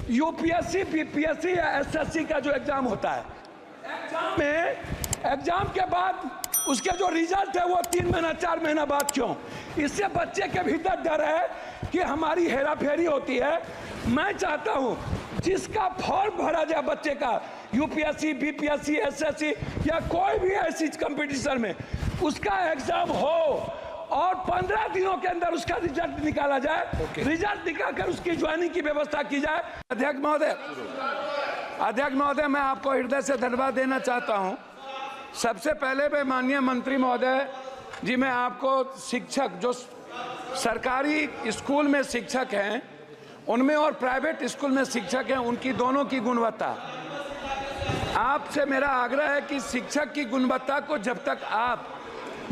UPSC, BPSC या SSC का जो एग्जाम होता है, एग्जाम के बाद उसके जो रिजल्ट है वो 3 महीना 4 महीना बाद क्यों? इससे बच्चे के भीतर डर है कि हमारी हेराफेरी होती है। मैं चाहता हूं जिसका फॉर्म भरा जाए बच्चे का, यूपीएससी, बीपीएससी, एसएससी या कोई भी ऐसी कंपटीशन में, उसका एग्जाम हो और 15 दिनों के अंदर उसका रिजल्ट निकाला जाए। रिजल्ट निकालकर उसकी ज्वाइनिंग की व्यवस्था की जाए। अध्यक्ष महोदय, मैं आपको हृदय से धन्यवाद देना चाहता हूं। सबसे पहले मैं माननीय मंत्री महोदय जी, मैं आपको शिक्षक जो सरकारी स्कूल में शिक्षक हैं उनमें और प्राइवेट स्कूल में शिक्षक हैं, उनकी दोनों की गुणवत्ता, आपसे मेरा आग्रह है कि शिक्षक की गुणवत्ता को जब तक आप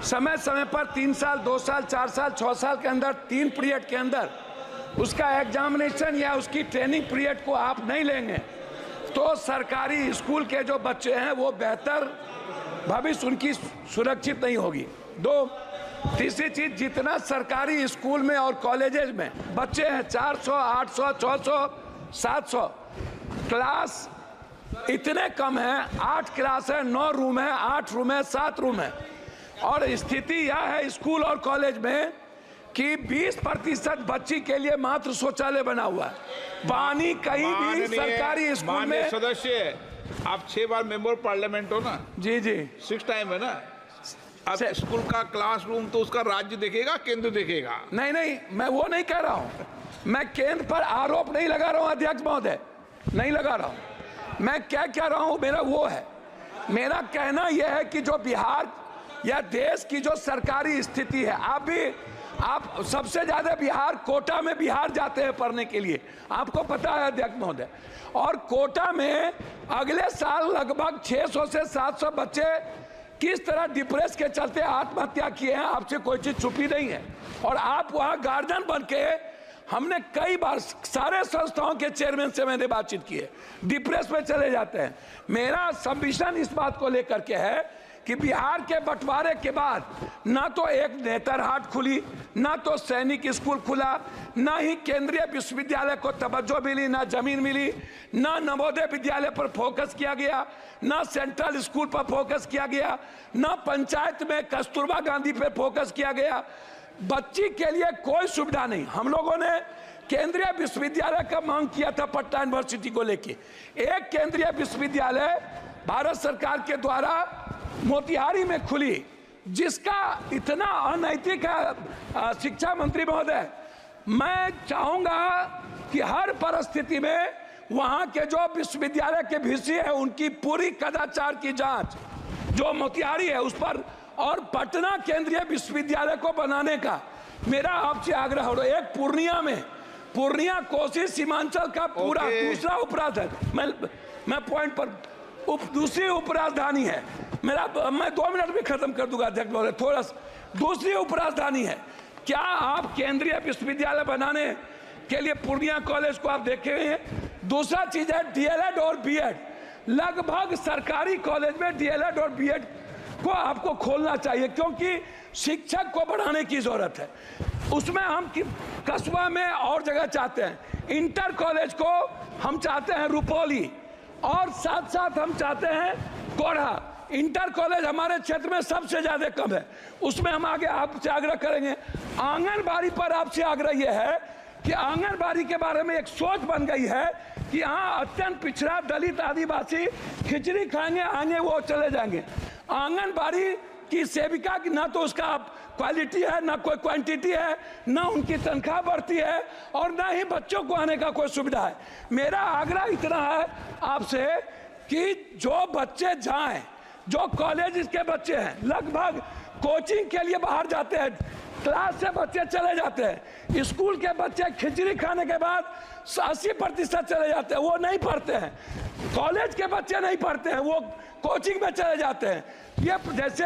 समय समय पर 3 साल, 2 साल, 4 साल, 6 साल के अंदर 3 पीरियड के अंदर उसका एग्जामिनेशन या उसकी ट्रेनिंग पीरियड को आप नहीं लेंगे तो सरकारी स्कूल के जो बच्चे हैं वो बेहतर भविष्य उनकी सुरक्षित नहीं होगी। तीसरी चीज, जितना सरकारी स्कूल में और कॉलेजेस में बच्चे हैं 400, 800, 600, 700, क्लास इतने कम हैं। 8 क्लास है, 9 रूम है, 8 रूम है, 7 रूम है। और स्थिति यह है स्कूल और कॉलेज में कि 20% बच्ची के लिए मात्र शौचालय बना हुआ है। पानी कहीं भी सरकारी स्कूल में। सदस्य, आप 6 बार मेंबर पार्लियामेंट हो ना? जी जी, 6 टाइम है ना। अब स्कूल का क्लासरूम तो उसका राज्य देखेगा, केंद्र देखेगा? नहीं, मैं वो नहीं कह रहा हूँ। मैं केंद्र पर आरोप नहीं लगा रहा हूँ अध्यक्ष महोदय, नहीं लगा रहा हूँ। मैं क्या कह रहा हूँ, मेरा वो है, मेरा कहना यह है कि जो बिहार या देश की जो सरकारी स्थिति है, आप सबसे ज्यादा बिहार, कोटा में बिहार जाते हैं पढ़ने के लिए, आपको पता है अध्यक्ष महोदय। और कोटा में अगले साल लगभग 600 से 700 बच्चे किस तरह डिप्रेस के चलते आत्महत्या किए हैं, आपसे कोई चीज छुपी नहीं है। और आप वहां गार्जियन बन के, हमने कई बार सारे संस्थाओं के चेयरमैन से मैंने बातचीत की है, डिप्रेस में चले जाते हैं। मेरा सबमिशन इस बात को लेकर के है कि बिहार के बंटवारे के बाद ना तो एक नेतरहाट खुली, ना तो सैनिक स्कूल खुला, ना ही केंद्रीय विश्वविद्यालय को तवज्जो मिली, ना जमीन मिली, ना नवोदय विद्यालय पर फोकस किया गया, ना सेंट्रल स्कूल पर फोकस किया गया, ना पंचायत में कस्तूरबा गांधी पर फोकस किया गया। बच्ची के लिए कोई सुविधा नहीं। हम लोगों ने केंद्रीय विश्वविद्यालय का मांग किया था पटना यूनिवर्सिटी को लेके। एक केंद्रीय विश्वविद्यालय भारत सरकार के द्वारा मोतिहारी में खुली, जिसका इतना अनैतिक है शिक्षा मंत्री महोदय। मैं चाहूंगा कि हर परिस्थिति में वहां के जो विश्वविद्यालय के वीसी है उनकी पूरी कदाचार की जांच जो मोतिहारी है उस पर, और पटना केंद्रीय विश्वविद्यालय को बनाने का मेरा आपसे आग्रह हो। एक पूर्णिया कोसी सीमांचल का पूरा दूसरा उपराजधानी, मैं पॉइंट पर दूसरी उपराजधानी है मेरा, मैं 2 मिनट में खत्म कर दूंगा अध्यक्ष महोदय, थोड़ा सा। दूसरी उपराजधानी है, क्या आप केंद्रीय विश्वविद्यालय बनाने के लिए पूर्णिया कॉलेज को आप देखे हुए हैं? दूसरा चीज है डीएलएड और बीएड। लगभग सरकारी कॉलेज में डीएलएड और बीएड को आपको खोलना चाहिए, क्योंकि शिक्षक को बढ़ाने की जरूरत है। उसमें हम कस्बा में और जगह चाहते हैं। इंटर कॉलेज को हम चाहते हैं रुपौली, और साथ साथ हम चाहते हैं कोढ़ा। इंटर कॉलेज हमारे क्षेत्र में सबसे ज्यादा कम है, उसमें हम आगे आपसे आग्रह करेंगे। आंगनबाड़ी पर आपसे आग्रह यह है कि आंगनबाड़ी के बारे में एक सोच बन गई है कि यहाँ अत्यंत पिछड़ा, दलित, आदिवासी खिचड़ी खाएंगे, आएंगे वो चले जाएंगे। आंगनबाड़ी की सेविका की ना तो उसका क्वालिटी है, ना कोई क्वांटिटी है, ना उनकी तनख्वाह बढ़ती है, और ना ही बच्चों को आने का कोई सुविधा है। मेरा आग्रह इतना है आपसे कि जो बच्चे जाएं, जो कॉलेज के बच्चे हैं, लगभग कोचिंग के लिए बाहर जाते हैं, क्लास से बच्चे चले जाते हैं, स्कूल के बच्चे खिचड़ी खाने के बाद 80% चले जाते हैं, वो नहीं पढ़ते हैं। कॉलेज के बच्चे नहीं पढ़ते हैं, वो कोचिंग में चले जाते हैं। ये जैसे